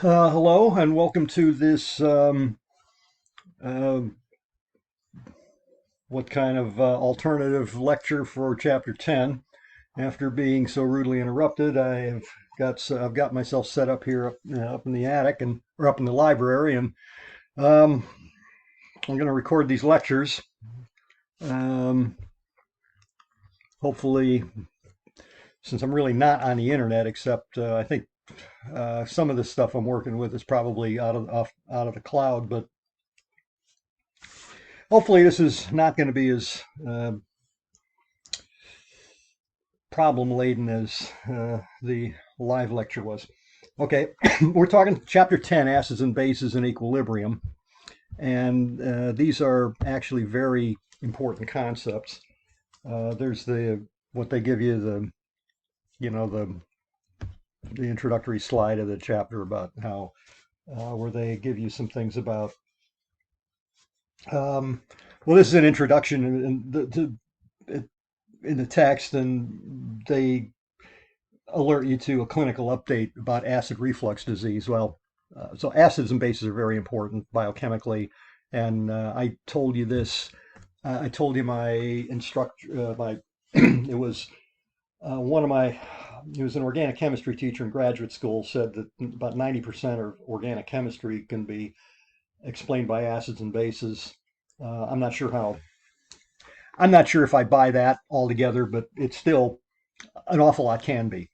Hello and welcome to this uh, what kind of alternative lecture for chapter 10. After being so rudely interrupted, I've got myself set up here up in the attic and or up in the library, and um, I'm going to record these lectures. Um, Hopefully, since I'm really not on the internet, except I think some of the stuff I'm working with is probably out of the cloud, but hopefully this is not going to be as problem laden as the live lecture was. Okay, we're talking chapter 10, acids and bases in equilibrium. And these are actually very important concepts. There's what they give you, you know, the introductory slide of the chapter about how, where they give you some things about, um, well, this is an introduction in the text, and they alert you to a clinical update about acid reflux disease. Well, so acids and bases are very important biochemically, and I told you this. I told you my instructor, my it was one of my he was an organic chemistry teacher in graduate school, said that about 90% of organic chemistry can be explained by acids and bases. I'm not sure how. I'm not sure if I buy that altogether, but it's still an awful lot can be.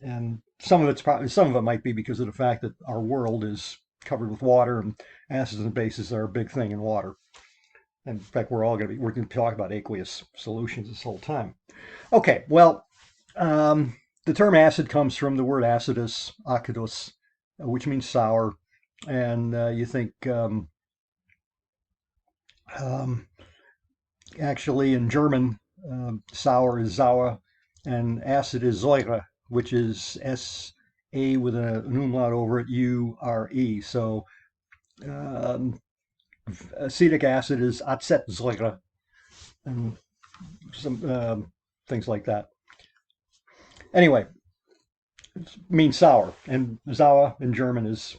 And some of it might be because of the fact that our world is covered with water, and acids and bases are a big thing in water. And in fact, we're going to talk about aqueous solutions this whole time. Okay, well, the term acid comes from the word acidus, acidus, which means sour, and you think um, actually in German, sour is Sauer, and acid is Säure, which is S-A with an umlaut over it, U-R-E. So um, acetic acid is Acetsäure, and some things like that. Anyway, it means sour, and Sauer in German is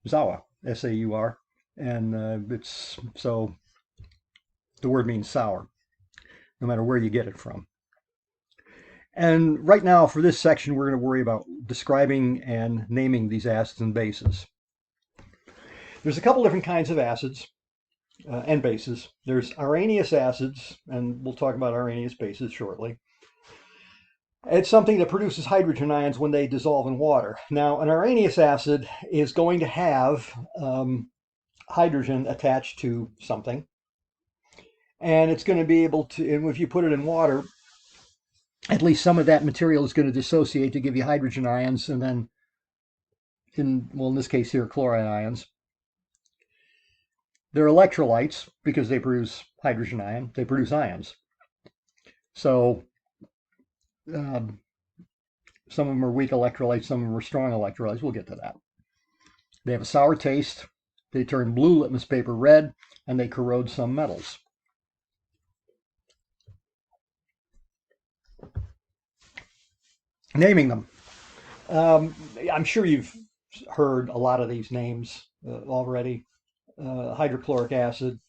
Sauer, S-A-U-R, and it's so the word means sour, no matter where you get it from. And right now, for this section, we're going to worry about describing and naming these acids and bases. There's a couple different kinds of acids and bases. There's areneous acids, and we'll talk about areneous bases shortly. It's something that produces hydrogen ions when they dissolve in water. Now, an areneous acid is going to have hydrogen attached to something, and it's going to be able to, and if you put it in water, at least some of that material is going to dissociate to give you hydrogen ions, and then in this case here, chloride ions. They're electrolytes because they produce hydrogen ion. They produce ions. So um, some of them are weak electrolytes, some of them are strong electrolytes. We'll get to that. They have a sour taste. They turn blue litmus paper red, and they corrode some metals. Naming them. I'm sure you've heard a lot of these names already. Hydrochloric acid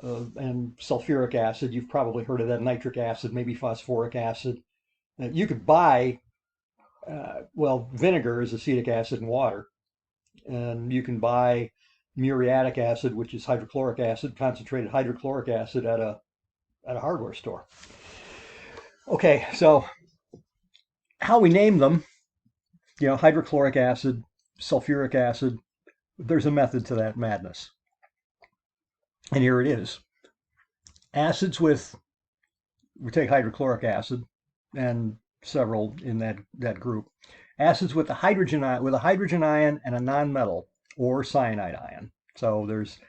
and sulfuric acid. You've probably heard of that. Nitric acid, maybe phosphoric acid. You could buy, vinegar is acetic acid and water. And you can buy muriatic acid, which is hydrochloric acid, concentrated hydrochloric acid at a hardware store. Okay, so how we name them, hydrochloric acid, sulfuric acid, there's a method to that madness. And here it is. Acids we take hydrochloric acid and several in that group. Acids with a hydrogen ion and a nonmetal or cyanide ion. So there's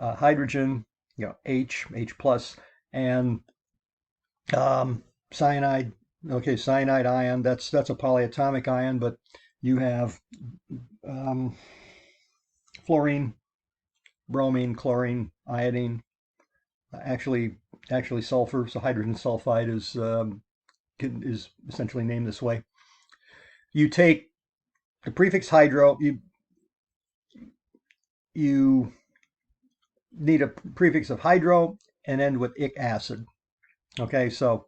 hydrogen, H plus, and cyanide. Okay, cyanide ion. That's a polyatomic ion, but you have fluorine, bromine, chlorine, iodine. Actually sulfur. So hydrogen sulfide is essentially named this way. You take the prefix hydro. you need a prefix of hydro and end with ic acid. Okay, so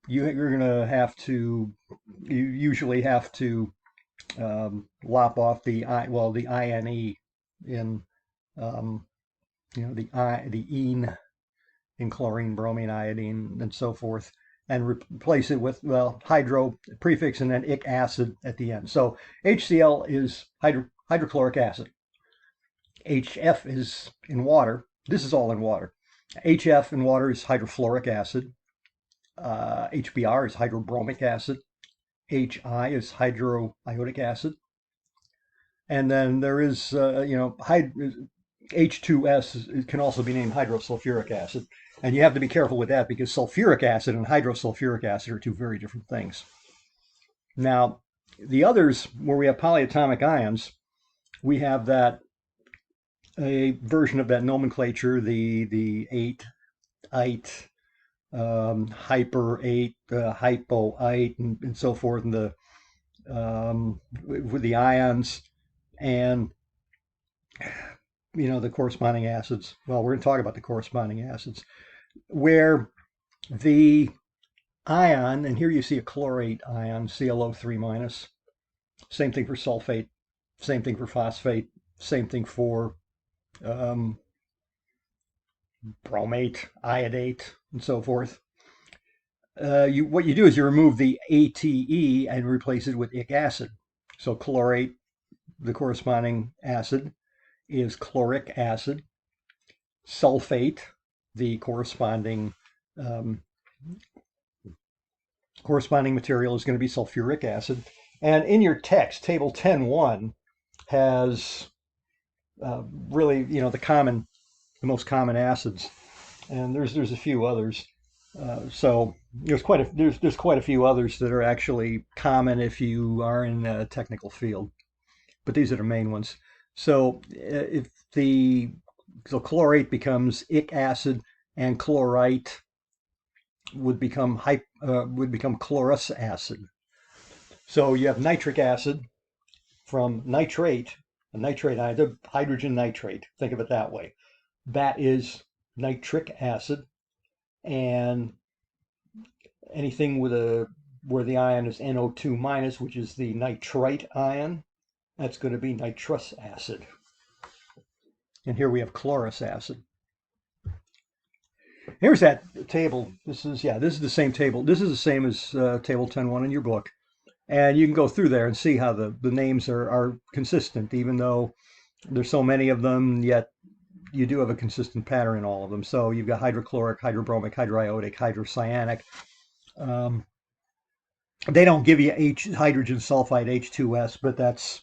you're going to have to, you usually have to lop off the INE in, um, the ene in chlorine, bromine, iodine, and so forth, and replace it with, well, hydro prefix and then ic acid at the end. So HCl is hydrochloric acid. HF is in water. This is all in water. HF in water is hydrofluoric acid. HBr is hydrobromic acid. HI is hydroiodic acid. And then there is, H2S can also be named hydrosulfuric acid. And you have to be careful with that because sulfuric acid and hydrosulfuric acid are two very different things. Now, the others, where we have polyatomic ions, we have that a version of that nomenclature, the 8, ite, hyper-8, hypo-ite, and so forth, and the with the ions and the corresponding acids. Well, we're going to talk about the corresponding acids, where the ion, and here you see a chlorate ion, ClO3 minus. Same thing for sulfate, same thing for phosphate, same thing for bromate, iodate, and so forth. What you do is you remove the ATE and replace it with ic acid. So chlorate, the corresponding acid, is chloric acid. Sulfate, the corresponding material, is going to be sulfuric acid. And in your text, table 10.1 has really, the most common acids, and there's a few others. So there's quite a few others that are actually common if you are in a technical field, but these are the main ones. So if chlorate becomes ic acid, and chlorite would become chlorous acid. So you have nitric acid from nitrate, a nitrate ion, hydrogen nitrate. Think of it that way. That is nitric acid, and anything where the ion is NO2 minus, which is the nitrite ion, that's going to be nitrous acid. And here we have chlorous acid. Here's that table. This is the same table. This is the same as table 10.1 in your book. And you can go through there and see how the names are consistent, even though there's so many of them, yet you do have a consistent pattern in all of them. So you've got hydrochloric, hydrobromic, hydroiodic, hydrocyanic. They don't give you hydrogen sulfide, H2S, but that's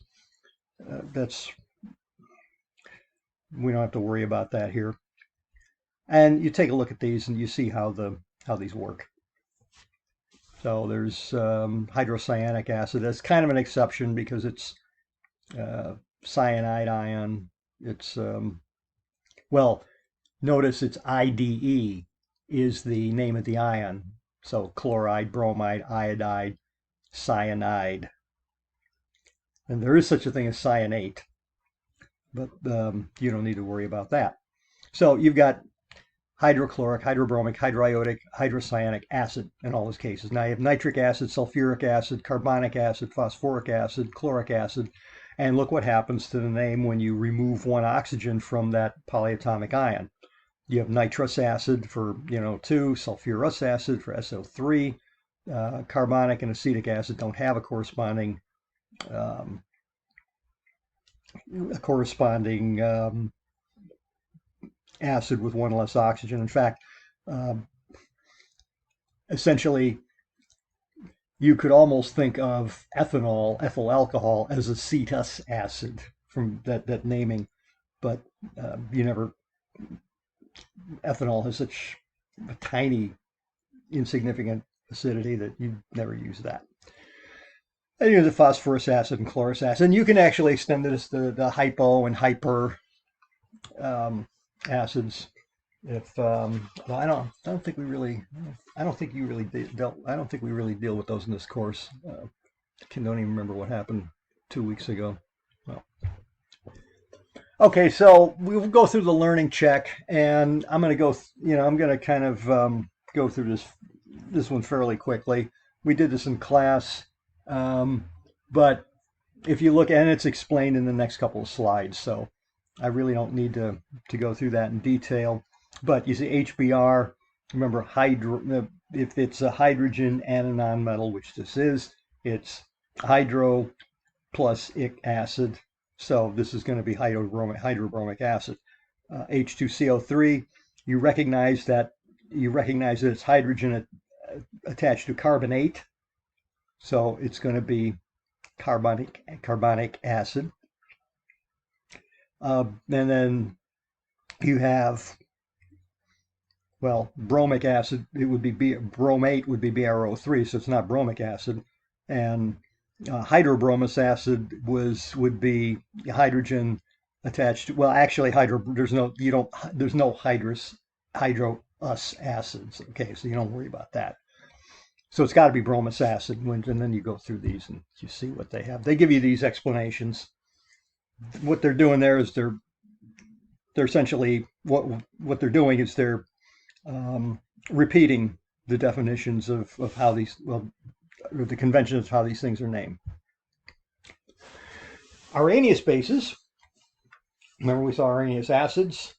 we don't have to worry about that here. And you take a look at these and you see how these work. So there's hydrocyanic acid. That's kind of an exception because it's cyanide ion. It's well, notice it's IDE is the name of the ion. So chloride, bromide, iodide, cyanide. And there is such a thing as cyanate, but you don't need to worry about that. So you've got hydrochloric, hydrobromic, hydroiodic, hydrocyanic acid in all those cases. Now you have nitric acid, sulfuric acid, carbonic acid, phosphoric acid, chloric acid, and look what happens to the name when you remove one oxygen from that polyatomic ion. You have nitrous acid for 2, sulfurous acid for SO3. Carbonic and acetic acid don't have a corresponding acid with one less oxygen. In fact, essentially, you could almost think of ethanol, ethyl alcohol, as acetus acid from that naming, but ethanol has such a tiny, insignificant acidity that you never use that. And you have the phosphorus acid and chlorous acid, and you can actually extend this to the hypo and hyper acids. If I don't think we really deal with those in this course. I don't even remember what happened 2 weeks ago. Well, okay, so we'll go through the learning check, and I'm going to go. I'm going to kind of go through this one fairly quickly. We did this in class, um, but if you look, and it's explained in the next couple of slides, so I really don't need to go through that in detail. But you see HBr, remember if it's a hydrogen and a nonmetal, which this is, it's hydro plus ic acid. So this is going to be hydrobromic acid. H2CO3, you recognize that it's hydrogen attached to carbonate. So it's going to be carbonic acid. And then you have, well, bromic acid. It would be bromate would be BrO3, so it's not bromic acid. And hydrobromous acid would be hydrogen attached to, well, actually there's no hydrous acids. Okay, so you don't worry about that. So it's got to be bromous acid, and then you go through these and you see what they have. They give you these explanations. What they're doing there is they're essentially what they're doing is they're repeating the definitions of how these, well, or the conventions of how these things are named. Arrhenius bases, remember we saw Arrhenius acids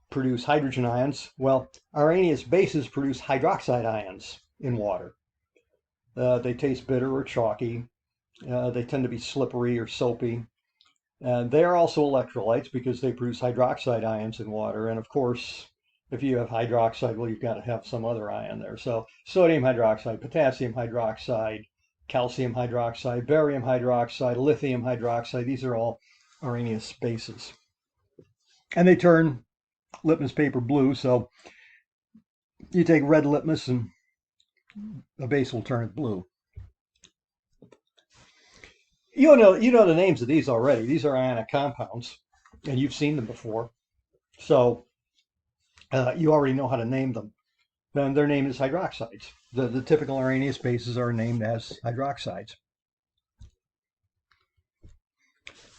produce hydrogen ions. Well, Arrhenius bases produce hydroxide ions in water. They taste bitter or chalky. They tend to be slippery or soapy. They are also electrolytes because they produce hydroxide ions in water. And of course, if you have hydroxide, well, you've got to have some other ion there. So sodium hydroxide, potassium hydroxide, calcium hydroxide, barium hydroxide, lithium hydroxide, these are all Arrhenius bases. And they turn litmus paper blue. So you take red litmus and a base will turn it blue. You know the names of these already. These are ionic compounds, and you've seen them before. So you already know how to name them. Then their name is hydroxides. The typical Arrhenius bases are named as hydroxides.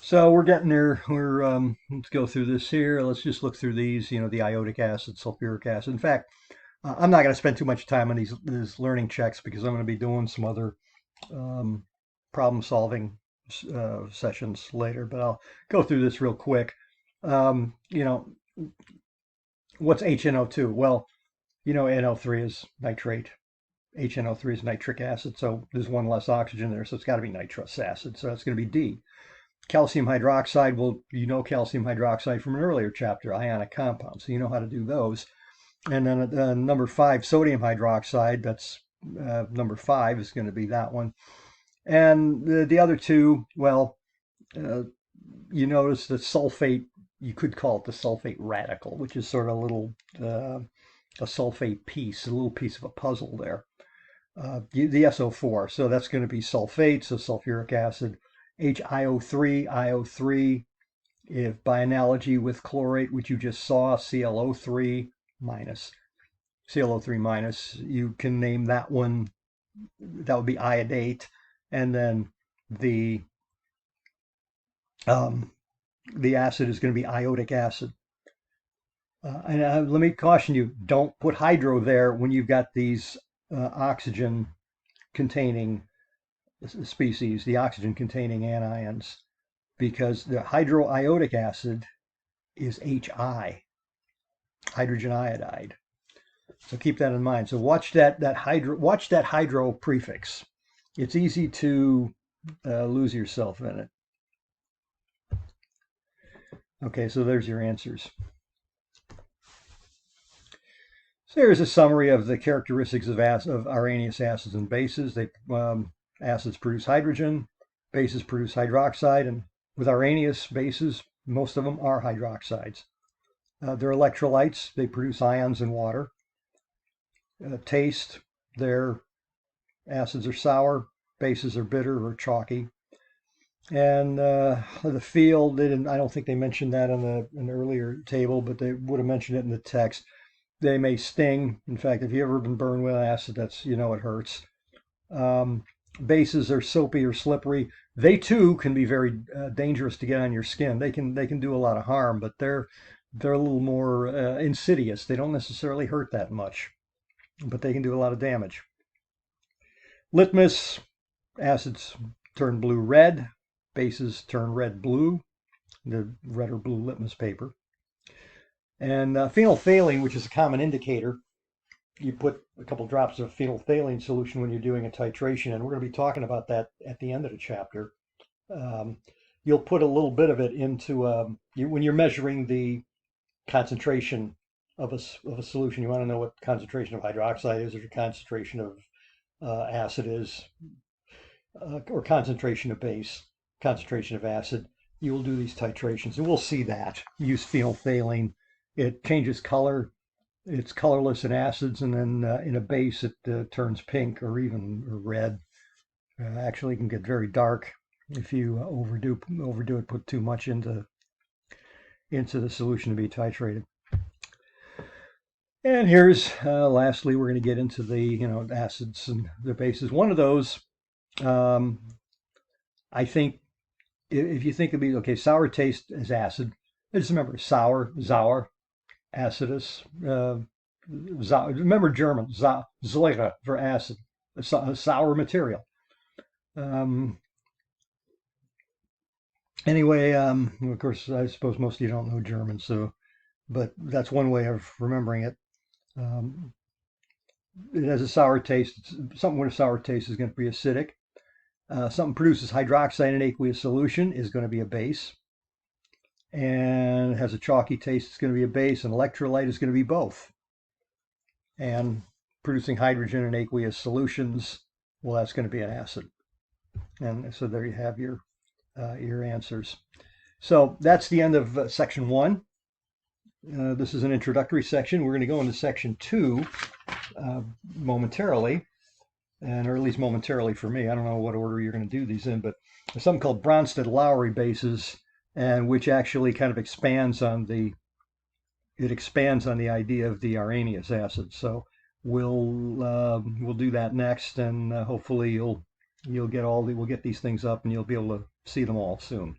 So we're getting there. Let's go through this here. Let's just look through these. The iodic acid, sulfuric acid. In fact, I'm not going to spend too much time on these learning checks because I'm going to be doing some other problem solving sessions later. But I'll go through this real quick. What's HNO2? Well, NO3 is nitrate. HNO3 is nitric acid, so there's one less oxygen there, so it's got to be nitrous acid, so that's going to be D. Calcium hydroxide, well, calcium hydroxide from an earlier chapter, ionic compounds, so you know how to do those. And then number 5, sodium hydroxide, that's number 5 is going to be that one. And the other two, well, you notice the sulfate, you could call it the sulfate radical, which is sort of a sulfate piece, a little piece of a puzzle there. The SO4, so that's going to be sulfate, so sulfuric acid. HIO3, IO3, if by analogy with chlorate, which you just saw, ClO3 minus, you can name that one, that would be iodate, and then the acid is going to be iodic acid. And let me caution you, don't put hydro there when you've got these oxygen containing species, the oxygen containing anions, because the hydroiodic acid is HI, hydrogen iodide. So keep that in mind. So watch that hydro prefix. It's easy to lose yourself in it. Okay, so there's your answers. So here's a summary of the characteristics of Arrhenius acids and bases. Acids produce hydrogen, bases produce hydroxide, and with Arrhenius bases, most of them are hydroxides. They're electrolytes. They produce ions in water. Taste, their acids are sour, bases are bitter or chalky. And the field, I don't think they mentioned that in the earlier table, but they would have mentioned it in the text. They may sting. In fact, if you've ever been burned with acid, it hurts. bases are soapy or slippery. They too can be very dangerous to get on your skin. They can do a lot of harm, but they're a little more insidious. They don't necessarily hurt that much, but they can do a lot of damage. Litmus, acids turn blue red, bases turn red blue, the red or blue litmus paper. And phenolphthalein, which is a common indicator, you put a couple drops of phenolphthalein solution when you're doing a titration, and we're going to be talking about that at the end of the chapter. Um, you'll put a little bit of it into when you're measuring the concentration of a solution. You want to know what concentration of hydroxide is, or concentration of acid is, or concentration of base, concentration of acid. You will do these titrations, and we'll see that. Use phenolphthalein. It changes color. It's colorless in acids, and then in a base it turns pink or even red. Actually, it can get very dark if you overdo it, put too much into the solution to be titrated. And here's lastly, we're going to get into the acids and the bases. One of those, I think, if you think of it, okay, sour taste as acid. Just remember sour, sour, acidus. Remember German, Säure for acid, a sour material. Anyway, of course, I suppose most of you don't know German, so, but that's one way of remembering it. It has a sour taste. Something with a sour taste is going to be acidic. Something produces hydroxide in aqueous solution is going to be a base. And has a chalky taste, it's going to be a base. An electrolyte is going to be both. And producing hydrogen in aqueous solutions, well, that's going to be an acid. And so there you have your answers. So that's the end of section 1. This is an introductory section. We're going to go into section 2 momentarily, or at least momentarily for me. I don't know what order you're going to do these in, but there's something called Bronsted-Lowry bases, and which actually kind of expands on the idea of the Arrhenius acid. So we'll do that next, and hopefully we'll get these things up, and you'll be able to see them all soon.